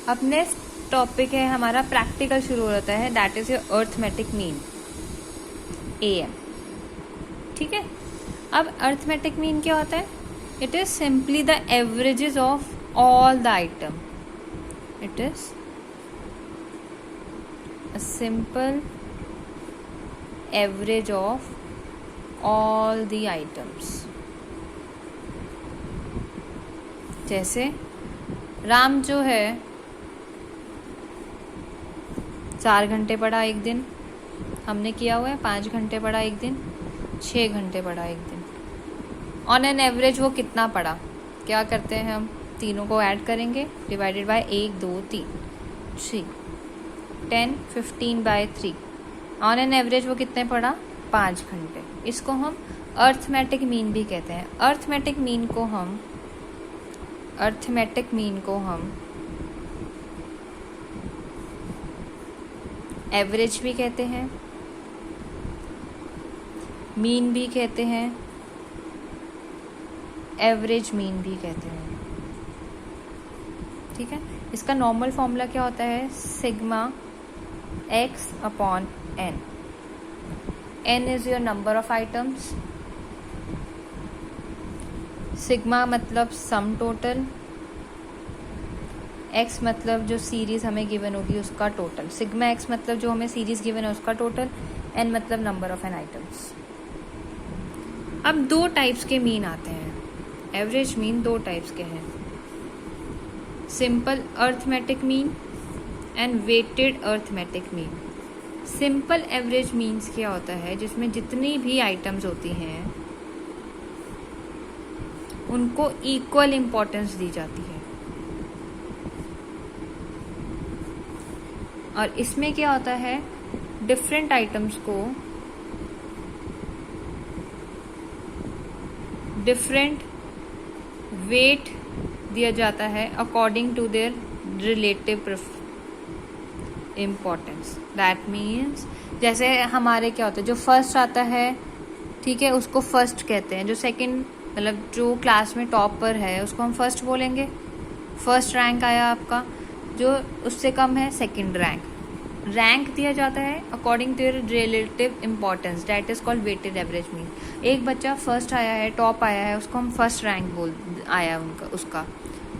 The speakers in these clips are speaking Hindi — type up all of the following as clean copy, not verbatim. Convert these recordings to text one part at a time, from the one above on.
अब नेक्स्ट टॉपिक है हमारा प्रैक्टिकल शुरू होता है, that is your arithmetic mean AM। ठीक है, अब अर्थमेटिक मीन क्या होता है? It is simply the averages of all the item. It is a simple average of all the items. जैसे राम जो है 4 घंटे पढ़ा एक दिन, हमने किया हुआ है 5 घंटे पढ़ा एक दिन, 6 घंटे पढ़ा एक दिन। ऑन एन एवरेज वो कितना पढ़ा? क्या करते हैं हम, तीनों को ऐड करेंगे, divided by 1 2 3 10 15 by 3। On an average वो कितने पढ़ा? 5 घंटे। इसको हम अर्थमेटिक मीन भी कहते हैं। अर्थमेटिक मीन को हम एवरेज भी कहते हैं, मीन भी कहते हैं, एवरेज मीन भी कहते हैं। ठीक है, इसका नॉर्मल फॉर्मूला क्या होता है? Sigma x upon n। n is your number of items, sigma मतलब सम टोटल, x मतलब जो सीरीज हमें गिवन होगी उसका टोटल। सिग्मा x मतलब जो हमें सीरीज गिवन है उसका टोटल, n मतलब नंबर ऑफ एन आइटम्स। अब 2 टाइप्स के मीन आते हैं, एवरेज मीन 2 टाइप्स के हैं, simple arithmetic mean and weighted arithmetic mean. Simple average means क्या होता है? जिसमें जितनी भी आइटम्स होती हैं उनको इक्वल इम्पोर्टेंस दी जाती है। और इसमें क्या होता है? डिफरेंट आइटम्स को डिफरेंट वेट दिया जाता है according to their relative importance. That means जैसे हमारे क्या होता है, जो फर्स्ट आता है, ठीक है, उसको फर्स्ट कहते हैं। जो सेकंड मतलब जो क्लास में टॉपर है उसको हम फर्स्ट बोलेंगे, फर्स्ट रैंक आया आपका। जो उससे कम है सेकंड रैंक। रैंक दिया जाता है according to relative importance, that is called weighted average mean. एक बच्चा फर्स्ट आया है, टॉप आया है, उसको हम फर्स्ट रैंक आया उसका,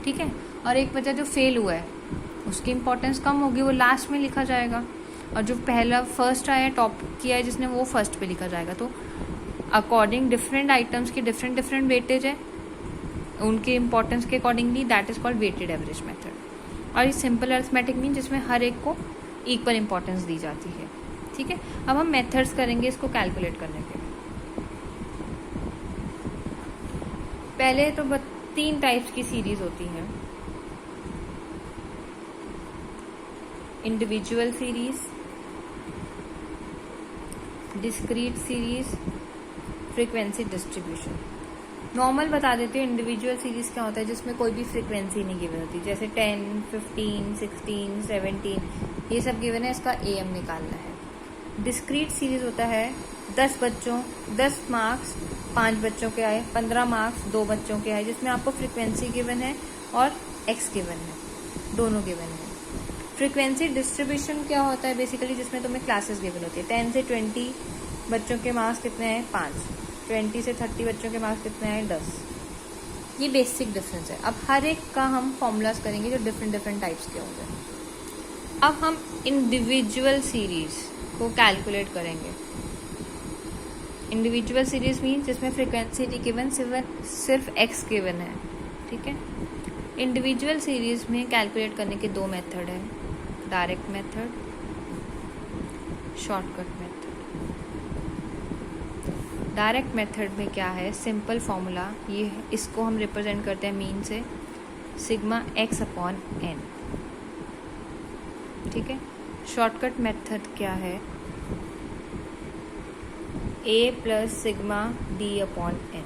ठीक है। और एक बच्चा जो फेल हुआ है उसकी इम्पोर्टेंस कम होगी, वो लास्ट में लिखा जाएगा। और जो पहला फर्स्ट आया, टॉप किया है जिसने, वो फर्स्ट पे लिखा जाएगा। तो अकॉर्डिंग डिफरेंट आइटम्स की डिफरेंट वेटेज है, उनके इम्पोर्टेंस के accordingly, that is called weighted average method. और ये सिंपल अरिथमेटिक मीन जिसमें हर एक को इक्वल इम्पोर्टेंस दी जाती है। ठीक है, अब हम मेथड्स करेंगे इसको कैलकुलेट करने के। पहले तो 3 टाइप्स की सीरीज होती हैं, individual series, discrete series, frequency distribution. Normal बता देती हूँ, इंडिविजुअल सीरीज क्या होता है? जिसमें कोई भी फ्रीक्वेंसी नहीं गिवन होती, जैसे 10 15 16 17 ये सब गिवन है, इसका AM निकालना है। डिस्क्रीट सीरीज होता है 10 बच्चों 10 मार्क्स 5 बच्चों के आए, 15 मार्क्स 2 बच्चों के आए, जिसमें आपको फ्रीक्वेंसी गिवन है और x गिवन है, दोनों गिवन है। फ्रीक्वेंसी डिस्ट्रीब्यूशन क्या होता है? बेसिकली जिसमें तुम्हें क्लासेस गिवन होती है। 10 से 20 बच्चों के मार्क्स कितने हैं? 5। 20 से 30 बच्चों के मार्क्स कितने हैं? 10। ये बेसिक डिफरेंस है। अब हर एक का हम फॉर्मूलाज करेंगे जो डिफरेंट टाइप्स के होंगे। अब हम इंडिविजुअल सीरीज को कैलकुलेट करेंगे। इंडिविजुअल सीरीज मीन जिसमें फ्रीक्वेंसी गिवन सिर्फ x गिवन है। ठीक है, इंडिविजुअल सीरीज में कैलकुलेट करने के 2 मेथड है, direct method, shortcut method. Direct method में क्या है? सिंपल फॉर्मूला ये है, इसको हम रिप्रेजेंट करते हैं मीन से, सिग्मा x अपॉन n। ठीक है, शॉर्टकट मेथड क्या है? a plus sigma d upon n।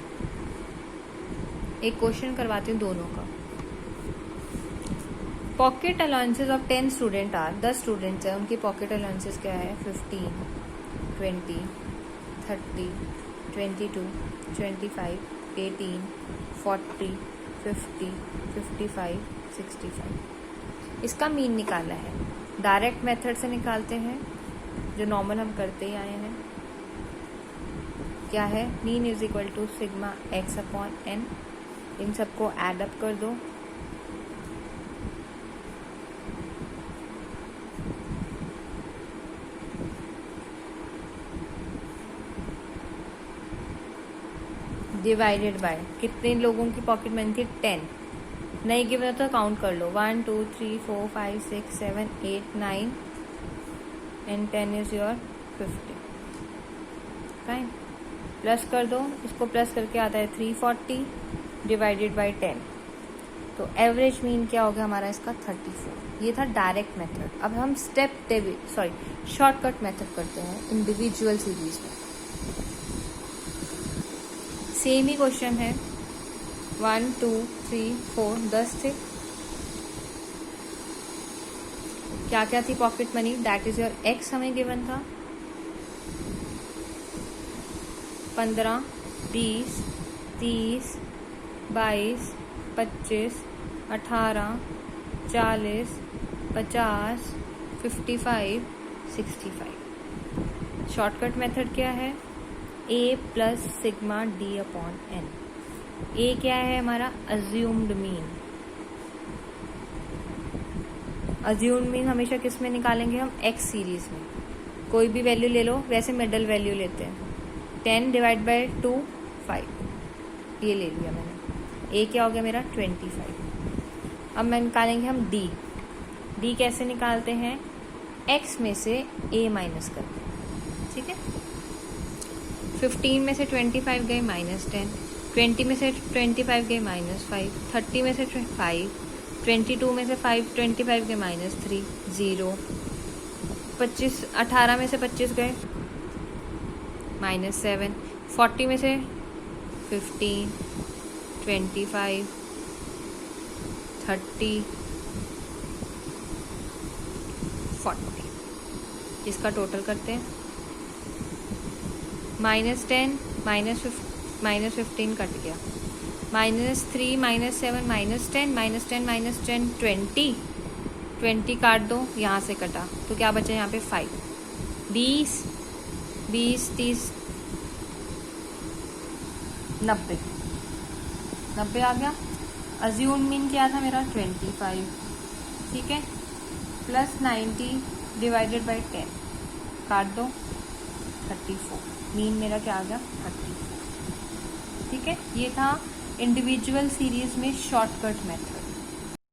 एक क्वेश्चन करवाती हूँ दोनों का। Pocket allowances of 10 student are, 10 students हैं, उनकी पॉकेट अलाउंसेस क्या है? 15 20 30 22 25 18 40 50 55 65। इसका मीन निकाला है। डायरेक्ट मेथड से निकालते हैं, जो नॉर्मल हम करते ही आए हैं। क्या है? Mean is equal to sigma x upon n. इन सबको ऐड अप कर दो। डिवाइडेड बाय कितने लोगों की पॉकेट मनी थी? 10। नहीं गिवन तो काउंट कर लो, 1 2 3 4 5 6 7 8 9 and 10 is your 50। Fine, plus कर दो, इसको प्लस करके आता है 340 डिवाइडेड बाय 10। तो एवरेज मीन क्या हो गया हमारा इसका? 34। ये था डायरेक्ट मेथड। अब हम शॉर्टकट मेथड करते हैं इंडिविजुअल सीरीज में। सेम ही क्वेश्चन है, 1 2 3 4 10 थे। क्या क्या थी pocket money? That is your x हमें गिवन था, 15 20 30 22 25 18 40 50 55 65। शॉर्टकट मेथड क्या है? a plus sigma d upon n. a क्या है हमारा? Assumed mean. अज्यूम्ड मीन हमेशा किस में निकालेंगे हम? x सीरीज में। कोई भी वैल्यू ले लो, वैसे मिडल वैल्यू लेते हैं। 10 डिवाइड बाय 2 5, ये ले लिया मैंने। a क्या हो गया मेरा? 25। अब मैं निकालेंगे हम d। d कैसे निकालते हैं? x में से a माइनस करके, ठीक है। 15 में से 25 गए -10, 20 में से 25 गए -5, 30 में से 5, 22 में से 5 25 गए -3 0, 25 18 में से 25 गए -7, 40 में से 15 25 30 40। इसका टोटल करते हैं। -10 -15 कट गया, -3 -7 -10 -10 20 काट दो, यहाँ से कटा तो क्या बचा यहाँ पे? 5। 20 20 30 90 आ गया। अज्यूम मीन क्या था मेरा? 25, ठीक है, प्लस 90 डिवाइडेड बाय 10 काट दो, 34। मीन मेरा क्या आ गया? 34। ठीक है, ये था इंडिविजुअल सीरीज में शॉर्टकट मेथड।